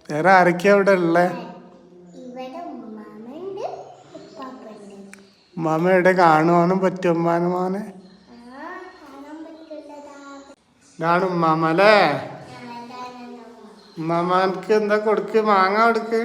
വേറെ ആരൊക്കെയാ ഇവിടെ ഉള്ളേ? ഉമ്മാമ എവിടെ കാണുവാനും പറ്റും ഉമ്മാനും മോനെ? ഇതാണ് ഉമ്മാമ അല്ലേ? ഉമ്മാമാർക്ക് എന്താ കൊടുക്ക്? മാങ്ങ കൊടുക്ക്.